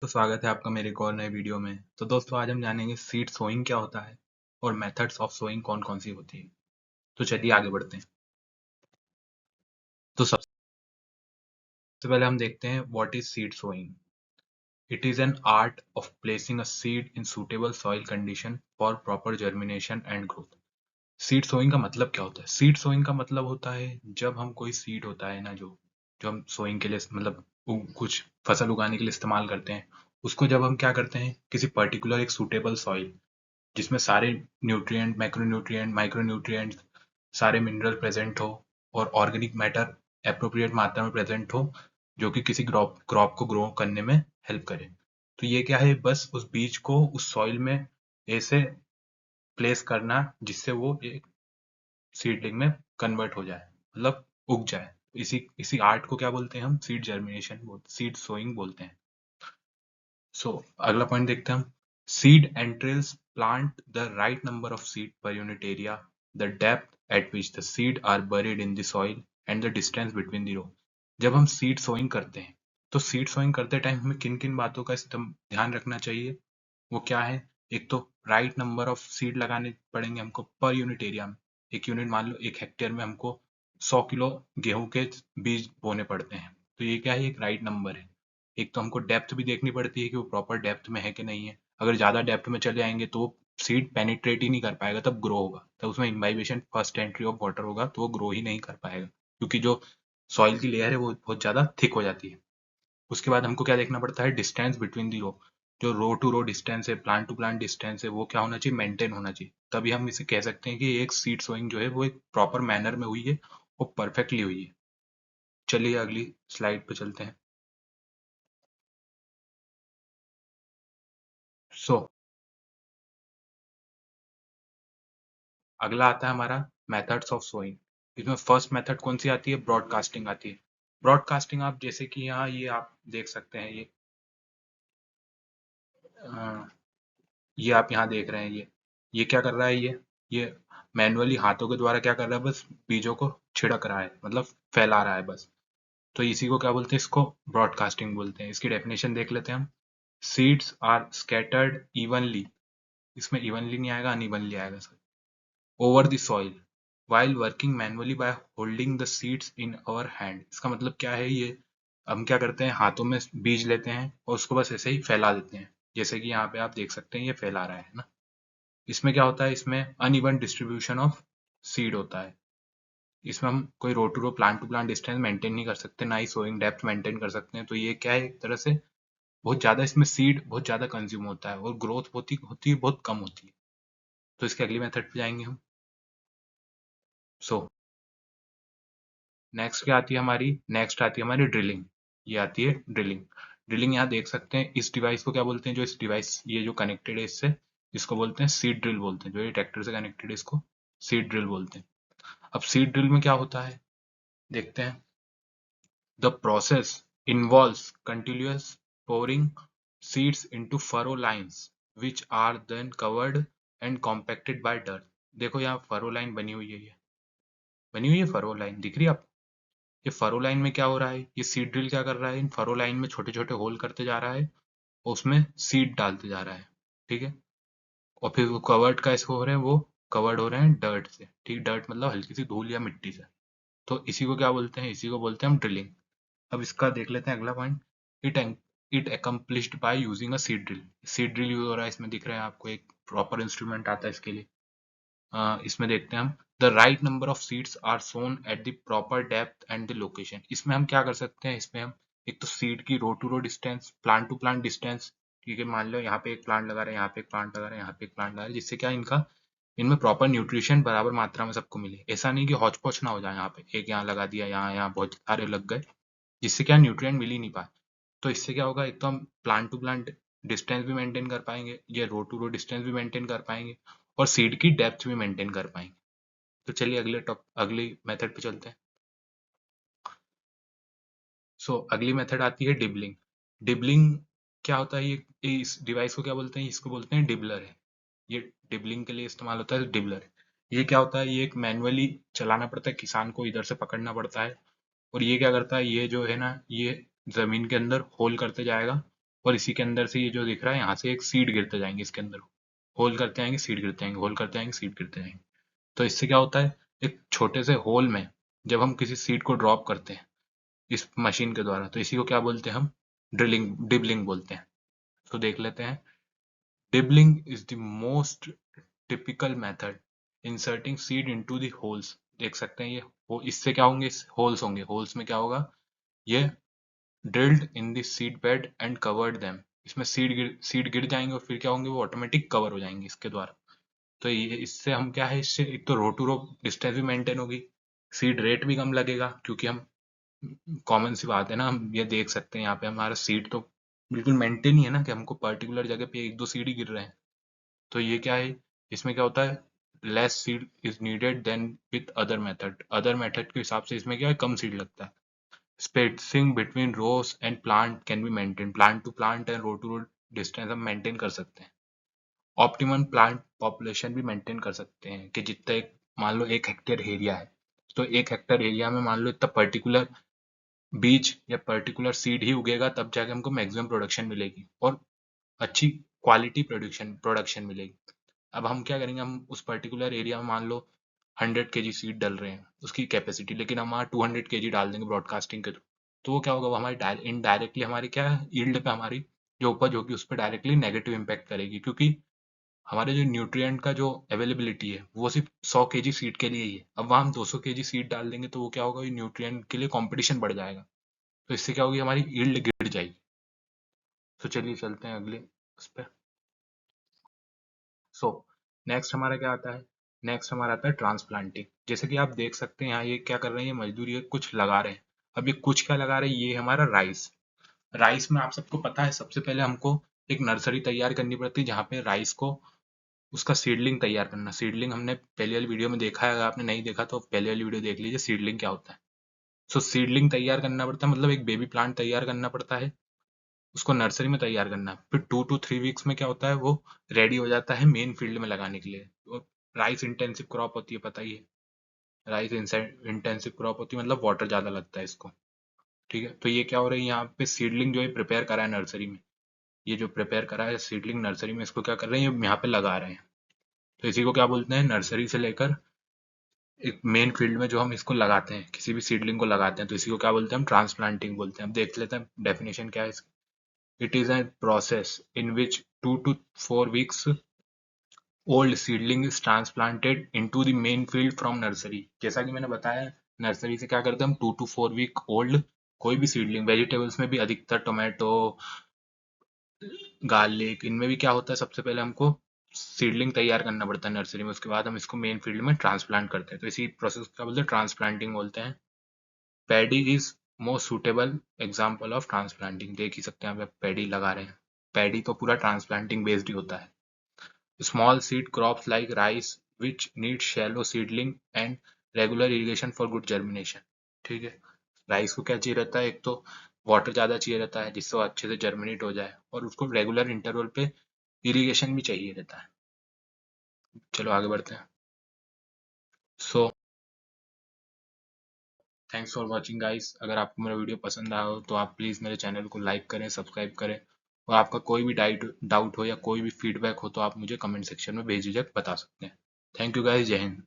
दोस्तों, स्वागत है आपका मेरे एक और नए वीडियो में। तो दोस्तों, आज हम जानेंगे सीड सोइंग क्या होता है और मेथड्स ऑफ सोइंग कौन कौन सी होती है। तो चलिए आगे बढ़ते हैं। तो सबसे पहले हम देखते हैं what is seed sowing. It is an art of placing a seed in suitable soil condition for proper germination and growth. Seed sowing का मतलब क्या होता है? सीड सोइंग का मतलब होता है जब हम कोई सीड होता है ना, जो जो हम सोइंग के लिए मतलब कुछ फसल उगाने के लिए इस्तेमाल करते हैं, उसको जब हम क्या करते हैं, किसी पर्टिकुलर एक सूटेबल सॉइल जिसमें सारे न्यूट्रिएंट, मैक्रोन्यूट्रिएंट, माइक्रोन्यूट्रिएंट्स, सारे मिनरल प्रेजेंट हो और ऑर्गेनिक मैटर एप्रोप्रिएट मात्रा में प्रेजेंट हो, जो कि किसी क्रॉप क्रॉप को ग्रो करने में हेल्प करे। तो ये क्या है, बस उस बीज को उस सॉइल में ऐसे प्लेस करना जिससे वो एक सीडलिंग में कन्वर्ट हो जाए, मतलब उग जाए। इसी इसी आर्ट को क्या बोलते हैं हम? सीड जर्मिनेशन, सीड सोइंग बोलते हैं। सो अगला पॉइंट देखते हैं हम। Seed entrails plant the right number of seed per unit area, the depth at which the seed are buried in the soil and the distance between the row. जब हम seed sowing करते हैं, तो seed sowing करते time हमें किन किन बातों का ध्यान रखना चाहिए? वो क्या है? एक तो राइट नंबर ऑफ सीड लगाने पड़ेंगे हमको पर यूनिट एरिया में। एक यूनिट, मान लो 1 हेक्टेयर में हमको 100 किलो गेहूं के बीज बोने पड़ते हैं, तो ये क्या है? एक राइट नंबर है। एक तो हमको डेप्थ भी देखनी पड़ती है कि वो प्रॉपर डेप्थ में है कि नहीं है। अगर ज़्यादा डेप्थ में चले जाएंगे तो वो सीड पेनिट्रेट ही नहीं कर पाएगा, तब ग्रो होगा, तब उसमें imbibition, first entry of water होगा, तो वो ग्रो ही नहीं कर पाएगा, क्योंकि जो सॉइल की लेयर है वो बहुत ज़्यादा थिक हो जाती है। उसके बाद हमको क्या देखना पड़ता है? डिस्टेंस बिटवीन दी रो। जो रो टू रो डिस्टेंस है, प्लांट टू प्लांट डिस्टेंस है, वो क्या होना चाहिए? मेंटेन होना चाहिए। तभी हम इसे कह सकते हैं कि एक सीड सोइंग जो है वो एक प्रॉपर मैनर में हुई है, वो परफेक्टली हुई है। चलिए अगली स्लाइड पे चलते हैं। सो अगला आता है हमारा मेथड्स ऑफ सोइंग। इसमें फर्स्ट मेथड कौन सी आती है? ब्रॉडकास्टिंग आती है। ब्रॉडकास्टिंग, आप जैसे कि यहाँ ये आप देख सकते हैं, अ, ये आप यहाँ देख रहे हैं, ये क्या कर रहा है? ये मैनुअली हाथों के द्वारा क्या कर रहा है? बस बीजों को छिड़क रहा है, मतलब फैला रहा है बस। तो इसी को क्या बोलते हैं? इसको ब्रॉडकास्टिंग बोलते हैं। इसकी डेफिनेशन देख लेते हैं हम। सीड्स आर स्कैटर्ड इवनली, इसमें इवनली नहीं आएगा, अनइवनली आएगा sir, over the soil while working manually by holding the seeds in our hand। इसका मतलब क्या है? ये हम क्या करते हैं, हाथों में बीज लेते हैं और उसको बस ऐसे ही फैला देते हैं, जैसे कि यहाँ पे आप देख सकते हैं ये फैला रहा है ना। इसमें क्या होता है? इसमें अनइवन डिस्ट्रीब्यूशन ऑफ सीड होता है। इसमें हम कोई row to row, plant to plant distance maintain नहीं कर सकते, ना ही सोइंग डेप्थ मेंटेन कर सकते हैं। तो ये क्या है? एक तरह से बहुत ज्यादा इसमें सीड बहुत ज्यादा कंज्यूम होता है और ग्रोथ होती होती बहुत कम होती है। तो इसके अगली मेथड पे जाएंगे हम। सो नेक्स्ट क्या आती है हमारी? नेक्स्ट आती है हमारी ड्रिलिंग। ये आती है ड्रिलिंग। ड्रिलिंग यहाँ देख सकते हैं, इस डिवाइस को क्या बोलते हैं? जो इस डिवाइस, ये जो कनेक्टेड है इससे, इसको बोलते हैं सीड ड्रिल बोलते हैं। जो ये ट्रैक्टर से कनेक्टेड है इसको सीड ड्रिल बोलते हैं। अब सीड ड्रिल में क्या होता है देखते हैं। The process involves continuous pouring seeds into furrow lines which are then covered and compacted by dirt। देखो यहाँ फरो लाइन बनी हुई है, ये बनी हुई है फरो लाइन, दिख रही है आपको? ये फरो लाइन में क्या हो रहा है? ये सीड ड्रिल क्या कर रहा है? इन फरो लाइन में छोटे छोटे होल करते जा रहा है और उसमें सीड डालते जा रहा है, ठीक है। और फिर वो कवर्ड कैसे हो रहे हैं? वो कवर्ड हो रहे हैं डर्ट से, ठीक। डर्ट मतलब हल्की सी धूल या मिट्टी से। तो इसी को क्या बोलते हैं? इसी को बोलते हैं हम ड्रिलिंग। अब इसका देख लेते हैं अगला point. It it accomplished by using a seed drill. Seed drill use हो रहा है, इसमें दिख रहा है आपको, एक प्रॉपर इंस्ट्रूमेंट आता है इसके लिए। इसमें देखते हैं हम। The right number of seeds are sown at the proper depth and the location. इसमें हम क्या कर सकते हैं? इसमें हम एक तो सीड की row to row distance, plant to plant distance, ठीक है। मान लो यहाँ पे एक प्लांट लगा रहे हैं, यहाँ पे एक प्लांट लगा रहे हैं, यहाँ पे एक प्लांट लगा रहे हैं, जिससे क्या इनका, इनमें प्रॉपर न्यूट्रिशन बराबर मात्रा में सबको मिले। ऐसा नहीं कि हौच पौच ना हो जाए, यहाँ पे एक यहाँ लगा दिया, यहाँ यहाँ बहुत सारे लग गए, जिससे क्या न्यूट्रिएंट मिल ही नहीं पाए। तो इससे क्या होगा? एक तो हम प्लांट टू प्लांट डिस्टेंस भी मेंटेन कर पाएंगे, ये रो टू रो डिस्टेंस भी मेंटेन कर पाएंगे, और सीड की डेप्थ भी मेंटेन कर पाएंगे। तो चलिए अगली मेथड पे चलते हैं। अगली मेथड आती है डिबलिंग। डिबलिंग क्या होता है? ये इस डिवाइस को क्या बोलते हैं? इसको बोलते हैं डिबलर है। ये डिबलिंग के लिए इस्तेमाल होता है, डिबलर है। ये क्या होता है? ये एक मैनुअली चलाना पड़ता है, किसान को इधर से पकड़ना पड़ता है। और ये क्या करता है? ये जो है ना, ये जमीन के अंदर होल करते जाएगा और इसी के अंदर से ये जो दिख रहा है यहाँ से एक सीड गिरते जाएंगे इसके अंदर, होल करते जाएंगे सीड गिरते जाएंगे, होल करते जाएंगे सीड गिरते जाएंगे। तो इससे क्या होता है, एक छोटे से होल में जब हम किसी सीड को ड्रॉप करते हैं इस मशीन के द्वारा, तो इसी को क्या बोलते हैं हम, ड्रिलिंग, डिबलिंग बोलते हैं। तो देख लेते हैं, dibbling is the most typical method inserting seed into the holes. देख सकते हैं ये इससे क्या होंगे, होल्स होंगे, होल्स में क्या होगा, ये drilled in the seed bed and covered them, इसमें सीड गिर जाएंगे और फिर क्या होंगे, वो ऑटोमेटिक कवर हो जाएंगे इसके द्वारा। तो ये इससे हम क्या है, इससे एक तो रो टू रो डिस्टेंस भी मेंटेन होगी, सीड रेट भी कम लगेगा, क्योंकि हम, कॉमन सी बात है ना, हम ये देख सकते हैं यहाँ पे हमारा सीड तो बिल्कुल मेंटेन ही है ना, कि हमको पर्टिकुलर जगह पे एक दो सीड ही गिर रहे हैं। तो ये क्या है, इसमें क्या होता है, less seed is needed than with other method के हिसाब से इसमें क्या है, कम सीड लगता है। Spacing between rows and plant can be maintain, plant to plant and row to row distance हम मेंटेन कर सकते हैं। ऑप्टिमम प्लांट पॉपुलेशन भी मेंटेन कर सकते हैं, कि जितना एक, मान लो 1 हेक्टेयर एरिया है, तो 1 हेक्टेयर एरिया में मान लो इतना पर्टिकुलर बीज या पर्टिकुलर सीड ही उगेगा, तब जाके हमको मैक्सिमम प्रोडक्शन मिलेगी और अच्छी क्वालिटी प्रोडक्शन प्रोडक्शन मिलेगी। अब हम क्या करेंगे, हम उस पर्टिकुलर एरिया में मान लो 100 kg सीड डल रहे हैं उसकी कैपेसिटी, लेकिन हम वहाँ 200 kg डाल देंगे ब्रॉडकास्टिंग के थ्रू, तो वो क्या होगा, वो हमारी इनडायरेक्टली हमारी क्या है, यील्ड पे, हमारी जो उपज होगी उस पर डायरेक्टली नेगेटिव इम्पैक्ट करेगी, क्योंकि हमारे जो न्यूट्रिएंट का जो अवेलेबिलिटी है वो सिर्फ 100 kg सीड के लिए ही है। अब वहाँ हम 200 kg सीड डाल देंगे तो वो क्या होगा, न्यूट्रिएंट के लिए कंपटीशन बढ़ जाएगा, तो इससे क्या होगी, हमारी यील्ड गिर जाएगी। तो चलिए चलते हैं अगले उस पर। सो नेक्स्ट हमारा क्या आता है, नेक्स्ट हमारा आता है ट्रांसप्लांटिंग। जैसे कि आप देख सकते हैं यहाँ ये क्या कर रहे हैं, ये मजदूर ये कुछ लगा रहे हैं। अब ये कुछ क्या लगा रहे हैं, ये हमारा राइस। राइस में आप सबको पता है, सबसे पहले हमको एक नर्सरी तैयार करनी पड़ती है, जहाँ पे राइस को, उसका सीडलिंग तैयार करना। सीडलिंग हमने पहले वाली वीडियो में देखा है, अगर आपने नहीं देखा तो पहले वाली वीडियो देख लीजिए, सीडलिंग क्या होता है। सो सीडलिंग तैयार करना पड़ता है, मतलब एक बेबी प्लांट तैयार करना पड़ता है, उसको नर्सरी में तैयार करना है। फिर 2 to 3 वीक्स में क्या होता है, वो रेडी हो जाता है मेन फील्ड में लगाने के लिए। तो राइस इंटेंसिव क्रॉप होती है, पता ही है, राइस इंटेंसिव क्रॉप होती है, मतलब वाटर ज्यादा लगता है इसको। ठीक है, तो ये क्या हो रहा है, यहाँ पे सीडलिंग जो है प्रिपेयर करा है नर्सरी में, ये जो प्रिपेयर करा है सीडलिंग नर्सरी में, इसको क्या कर रहे हैं, ये यहाँ पे लगा रहे हैं। तो इसी को क्या बोलते हैं, नर्सरी से लेकर एक मेन फील्ड में जो हम इसको लगाते हैं, किसी भी सीडलिंग को लगाते हैं, तो इसी को क्या बोलते हैं, हम ट्रांसप्लांटिंग बोलते हैं। अब देख लेते हैं डेफिनेशन क्या है इसकी। It is a process in which 2 to 4 weeks old seedling is transplanted into the main field from nursery। जैसा कि मैंने बताया, नर्सरी से क्या करते हैं हम, 2 to 4 week ओल्ड कोई भी सीडलिंग, वेजिटेबल्स में भी अधिकतर टोमेटो, गार्लिक, इनमें भी क्या होता है, सबसे पहले हमको सीडलिंग तैयार करना पड़ता है नर्सरी में, उसके बाद हम इसको मेन फील्ड में ट्रांसप्लांट करते हैं। तो इसी प्रोसेस को क्या बोलते हैं, ट्रांसप्लांटिंग बोलते हैं। Paddy is most suitable example of transplanting. देख ही सकते हैं आप पैडी लगा रहे हैं, पैडी तो पूरा ट्रांसप्लांटिंग बेस्ड ही होता है। Small seed crops like rice which need shallow seedling and regular irrigation for good germination. ठीक है, राइस को क्या चाहिए रहता है, एक तो वाटर ज़्यादा चाहिए रहता है जिससे वो अच्छे से जर्मिनेट हो जाए, और उसको रेगुलर इंटरवल पे इरिगेशन भी चाहिए रहता है। चलो आगे बढ़ते हैं। So thanks for watching guys. अगर आपको मेरा वीडियो पसंद आया हो तो आप प्लीज़ मेरे चैनल को लाइक करें, सब्सक्राइब करें, और आपका कोई भी डाउट हो या कोई भी फीडबैक हो तो आप मुझे कमेंट सेक्शन में बेझिझक बता सकते हैं। थैंक यू गाइस, जय हिंद।